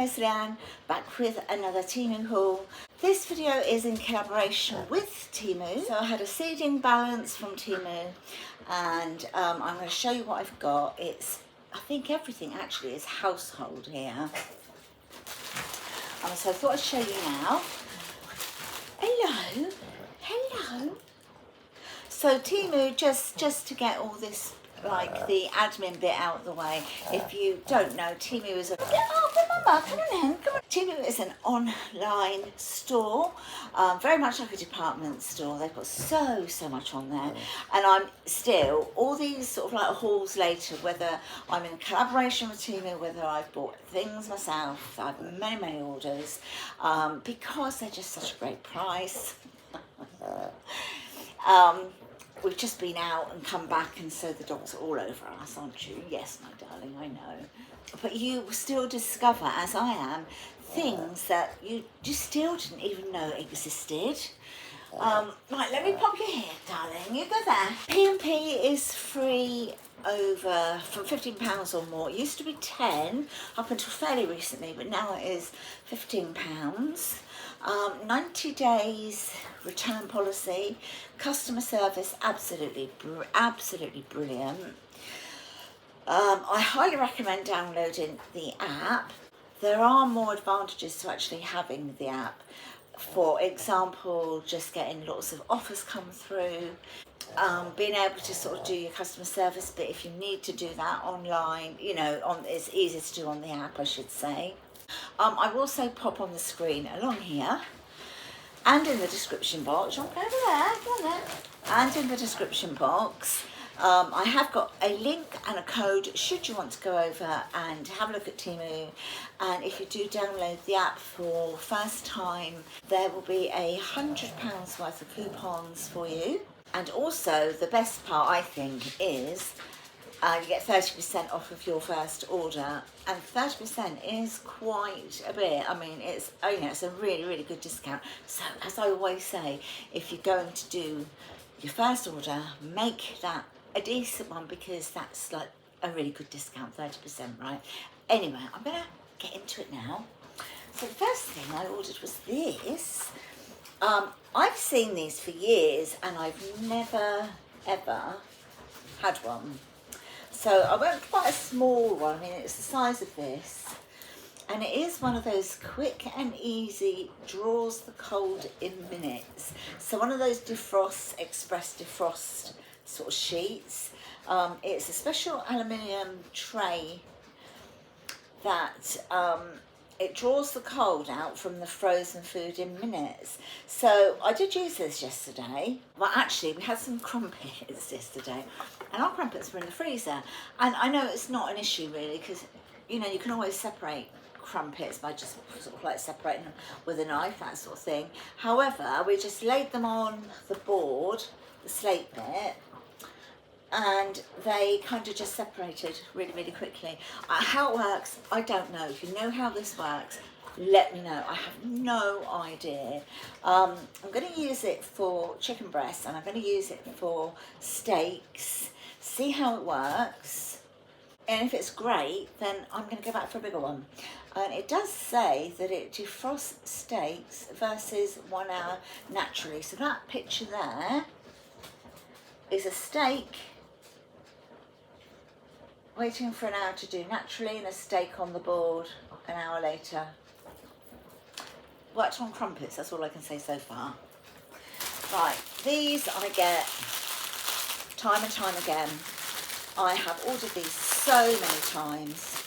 Lesleyanne, back with another Temu haul. This video is in collaboration with Temu. So I had a seeding balance from Temu, and I'm going to show you what I've got. I think everything actually is household here. So I thought I'd show you now. Hello, hello. So Temu, just to get all this, like the admin bit out of the way. If you don't know, Temu is a Temu is an online store, very much like a department store. They've got so much on there, and I'm still all these sort of like hauls later. Whether I'm in collaboration with Temu, whether I've bought things myself, I've many orders because they're just such a great price. We've just been out and come back, and so the dogs are all over us, aren't you? Yes, my darling, I know. But you still discover, as I am, things that you still didn't even know existed. Right, let me pop you here, darling. You go there. P&P is free over from £15 or more. It used to be 10 up until fairly recently, but now it is £15. 90 days return policy, customer service absolutely brilliant. I highly recommend downloading the app. There are more advantages to actually having the app. For example, just getting lots of offers come through, being able to sort of do your customer service bit if you need to do that online, you know, it's easier to do on the app, I should say. I will also pop on the screen along here and in the description box, over there, go on there, and in the description box, I have got a link and a code should you want to go over and have a look at Temu. And if you do download the app for first time, there will be £100 worth of coupons for you. And also the best part, I think, is you get 30% off of your first order, and 30% is quite a bit. I mean, it's a really good discount. So as I always say, if you're going to do your first order, make that a decent one, because that's like a really good discount, 30%, right? Anyway, I'm gonna get into it now. So the first thing I ordered was this. I've seen these for years and I've never ever had one. So I went for quite a small one. I mean, it's the size of this, and it is one of those quick and easy, draws the cold in minutes. So one of those Defrost Express defrost sort of sheets. It's a special aluminium tray that it draws the cold out from the frozen food in minutes. So I did use this yesterday. Well, actually, we had some crumpets yesterday, and our crumpets were in the freezer. And I know it's not an issue really, because you know you can always separate crumpets by just sort of like separating them with a knife, that sort of thing. However, we just laid them on the board, the slate bit, and they kind of just separated really quickly. How it works, I don't know. If you know how this works, let me know. I have no idea. I'm going to use it for chicken breasts, and I'm going to use it for steaks, see how it works, and if it's great, then I'm going to go back for a bigger one. And it does say that it defrosts steaks versus 1 hour naturally. So that picture there is a steak waiting for an hour to do naturally, and a steak on the board an hour later. Worked on crumpets, that's all I can say so far. Right, these I get time and time again. I have ordered these so many times.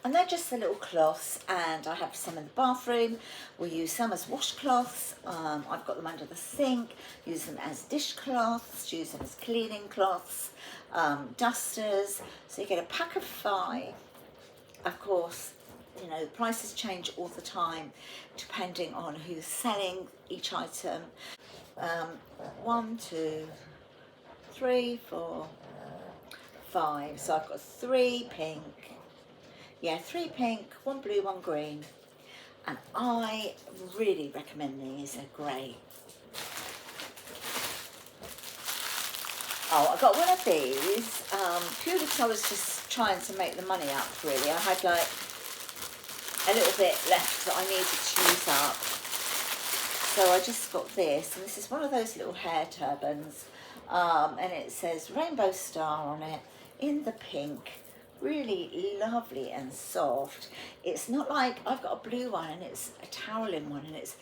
And they're just the little cloths, and I have some in the bathroom. We use some as washcloths. I've got them under the sink, use them as dishcloths, use them as cleaning cloths, dusters. So you get a pack of 5. Of course, you know, the prices change all the time depending on who's selling each item. 1, 2, 3, 4, 5. So I've got 3 pink. Yeah, 3 pink, 1 blue, 1 green. And I really recommend these, they're great. Oh, I got one of these, purely because I was just trying to make the money up, really. I had like a little bit left that I needed to use up. So I just got this, and this is one of those little hair turbans, and it says Rainbow Star on it in the pink. Really lovely and soft. It's not like, I've got a blue one and it's a toweling one, and it's,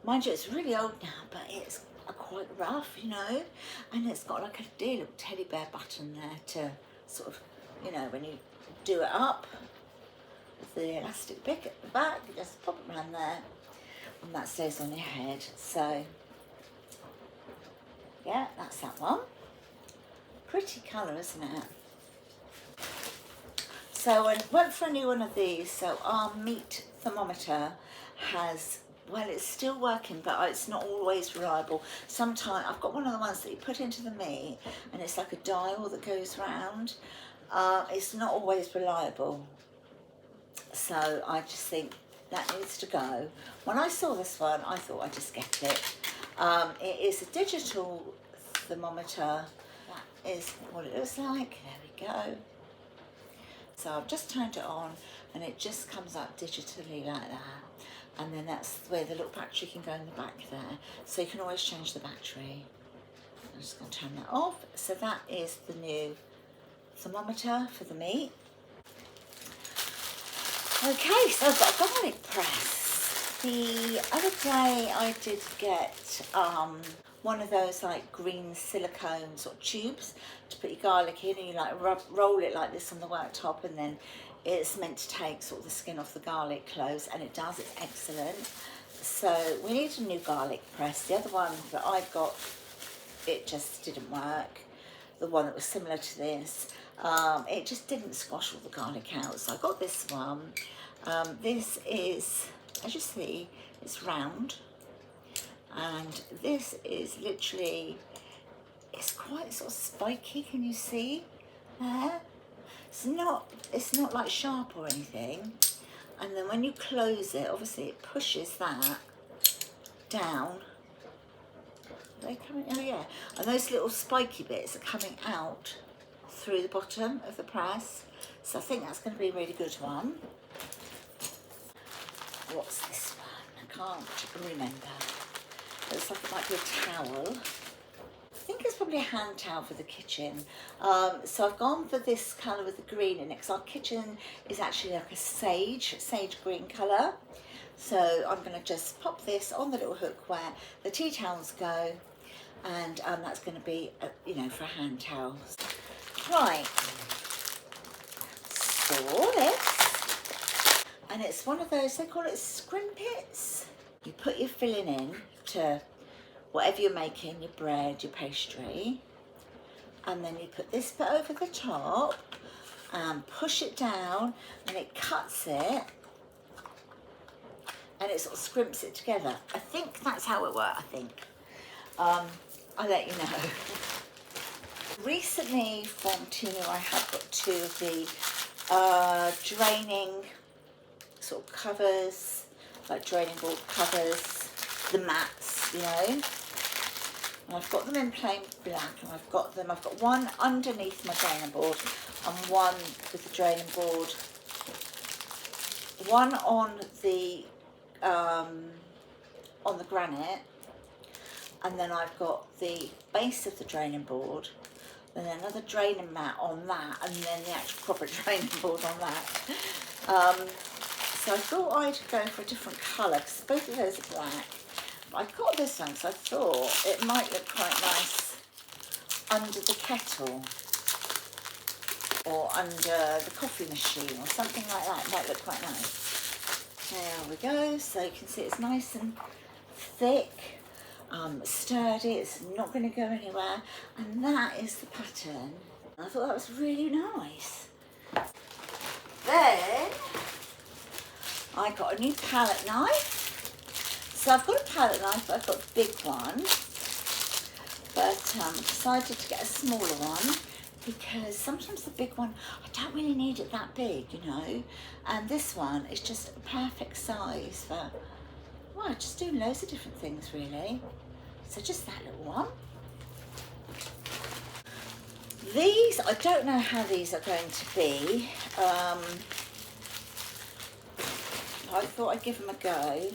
mind you, it's really old now, but it's quite rough, you know, and it's got like a dear little teddy bear button there to sort of, you know, when you do it up, the elastic bit at the back, you just pop it around there and that stays on your head. So yeah, that's that one. Pretty colour, isn't it? So I went for a new one of these. So our meat thermometer has, well, it's still working, but it's not always reliable. Sometimes I've got one of the ones that you put into the meat and it's like a dial that goes round. It's not always reliable. So I just think that needs to go. When I saw this one, I thought I'd just get it. It is a digital thermometer. That is what it looks like. There we go. So I've just turned it on and it just comes up digitally like that. And then that's where the little battery can go in the back there. So you can always change the battery. I'm just going to turn that off. So that is the new thermometer for the meat. Okay, so I've got a garlic press. The other day I did get one of those like green silicone sort of tubes to put your garlic in, and you like roll it like this on the worktop, and then it's meant to take sort of the skin off the garlic cloves, and it does. It's excellent. So we need a new garlic press. The other one that I've got, it just didn't work. The one that was similar to this, it just didn't squash all the garlic out. So I got this one. This is, as you see, it's round, and this is literally, it's quite sort of spiky. Can you see there? It's not like sharp or anything. And then when you close it, obviously it pushes that down. Are they coming? Oh yeah. And those little spiky bits are coming out through the bottom of the press. So I think that's going to be a really good one. What's this one? I can't remember. Looks like it might be a towel. I think it's probably a hand towel for the kitchen. So I've gone for this colour with the green in it, because our kitchen is actually like a sage green colour. So I'm going to just pop this on the little hook where the tea towels go, and that's going to be, you know, for a hand towel. Right, so this, and it's one of those, they call it scrimpets. You put your filling in to whatever you're making, your bread, your pastry, and then you put this bit over the top and push it down, and it cuts it, and it sort of scrimps it together. I think that's how it works, I think. I'll let you know. Recently from Temu I have got two of the draining sort of covers, like draining board covers, the mats, you know. And I've got them in plain black, and I've got one underneath my draining board and one with the draining board, one on the granite, and then I've got the base of the draining board, and then another draining mat on that, and then the actual proper draining board on that. So I thought I'd go for a different colour, because both of those are black. I got this one because I thought it might look quite nice under the kettle or under the coffee machine or something like that. It might look quite nice. There we go. So you can see it's nice and thick, sturdy. It's not going to go anywhere. And that is the pattern. I thought that was really nice. Then I got a new palette knife. So I've got a palette knife, but I've got a big one, but decided to get a smaller one, because sometimes the big one, I don't really need it that big, you know, and this one is just a perfect size for, well, just doing loads of different things really. So just that little one. These, I don't know how these are going to be. I thought I'd give them a go.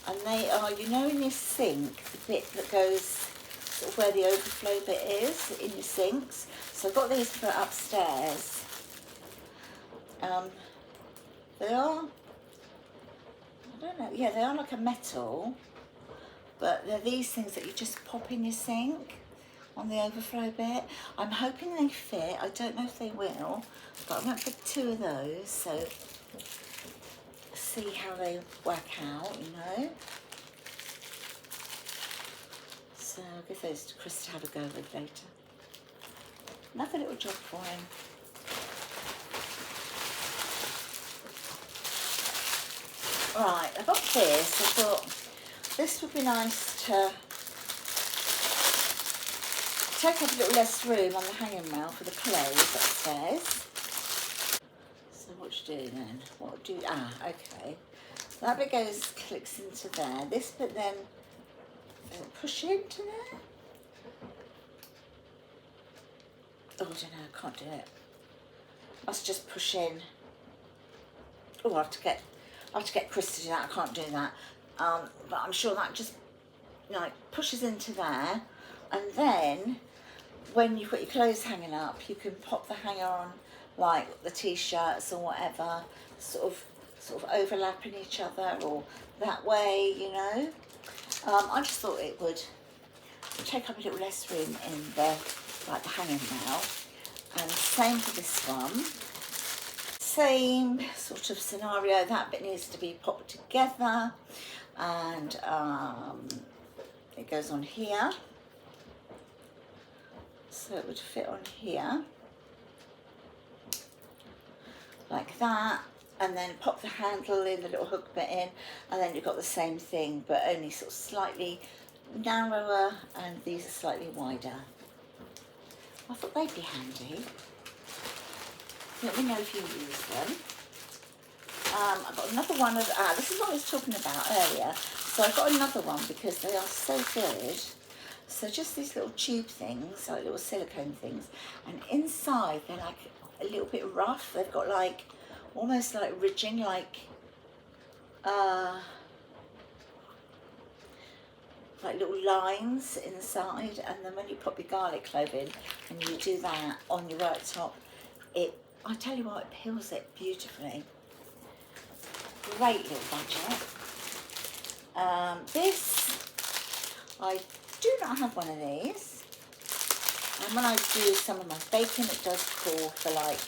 And they are, you know, in your sink, the bit that goes sort of where the overflow bit is in your sinks. So I've got these for upstairs. They are, I don't know, yeah, they are like a metal, but they're these things that you just pop in your sink on the overflow bit. I'm hoping they fit. I don't know if they will, but I went for 2 of those, so see how they work out, you know. So I'll give those to Chris to have a go with later. Another little job for him. Right, I got this. I thought this would be nice to take up a little less room on the hanging rail for the clothes upstairs. So what do you do then? What do you, okay. That bit clicks into there. This bit then, does it push into there? Oh, I don't know, I can't do it. I must just push in. Oh, I have to get Chris to do that. I can't do that. But I'm sure that just like pushes into there, and then when you've got your clothes hanging up, you can pop the hanger on, like the t-shirts or whatever, sort of overlapping each other or that way, you know. I just thought it would take up a little less room in the like the hanging rail. And same for this one. Same sort of scenario. That bit needs to be popped together, and it goes on here, so it would fit on here like that, and then pop the handle in, the little hook bit in, and then you've got the same thing but only sort of slightly narrower, and these are slightly wider. I thought they'd be handy. Let me know if you use them. I've got another one of, this is what I was talking about earlier. So I've got another one because they are so good. So just these little tube things, like little silicone things. And inside they're like a little bit rough. They've got like, almost like ridging, like little lines inside. And then when you pop your garlic clove in and you do that on your worktop, I tell you what, it peels it beautifully. Great little gadget. This, I do not have one of these. And when I do some of my baking, it does call for like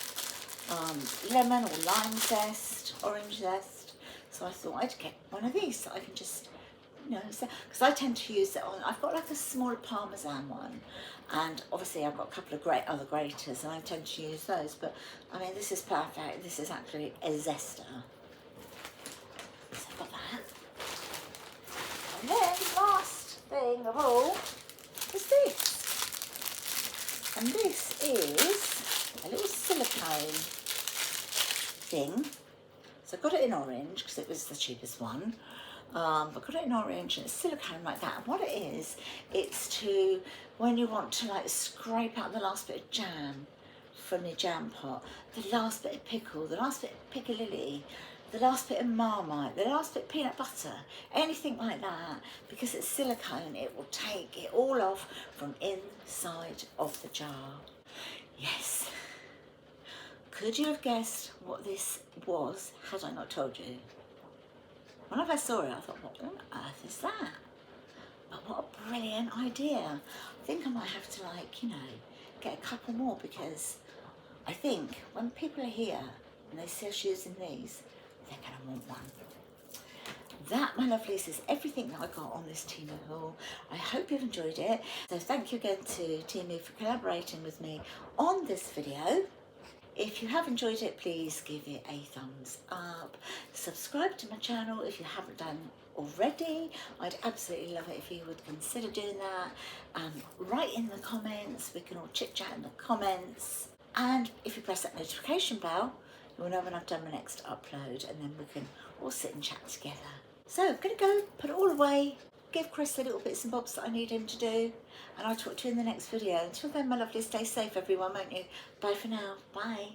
lemon or lime zest, orange zest. So I thought I'd get one of these so I can just, you know, because I tend to use it on, I've got like a smaller Parmesan one, and obviously I've got a couple of other graters, and I tend to use those, but I mean, this is perfect. This is actually a zester. So I've got that. And then the last thing of all is this. And this is a little silicone thing. So I got it in orange because it was the cheapest one. But got it in orange, and it's silicone like that. And what it is, it's to, when you want to like scrape out the last bit of jam from your jam pot, the last bit of pickle, the last bit of piccalilli, the last bit of Marmite, the last bit of peanut butter, anything like that, because it's silicone, it will take it all off from inside of the jar. Yes. Could you have guessed what this was had I not told you? When I first saw it, I thought, what on earth is that? But what a brilliant idea. I think I might have to, like, you know, get a couple more, because I think when people are here and they see us using these, they're going to want one. That, my lovelies, is everything that I got on this Temu haul. I hope you've enjoyed it. So thank you again to Temu for collaborating with me on this video. If you have enjoyed it, please give it a thumbs up. Subscribe to my channel if you haven't done already. I'd absolutely love it if you would consider doing that. Write in the comments. We can all chit chat in the comments. And if you press that notification bell, you'll know when I've done my next upload, and then we can all sit and chat together. So I'm going to go put it all away, give Chris the little bits and bobs that I need him to do, and I'll talk to you in the next video. Until then, my lovely, stay safe everyone, won't you? Bye for now. Bye.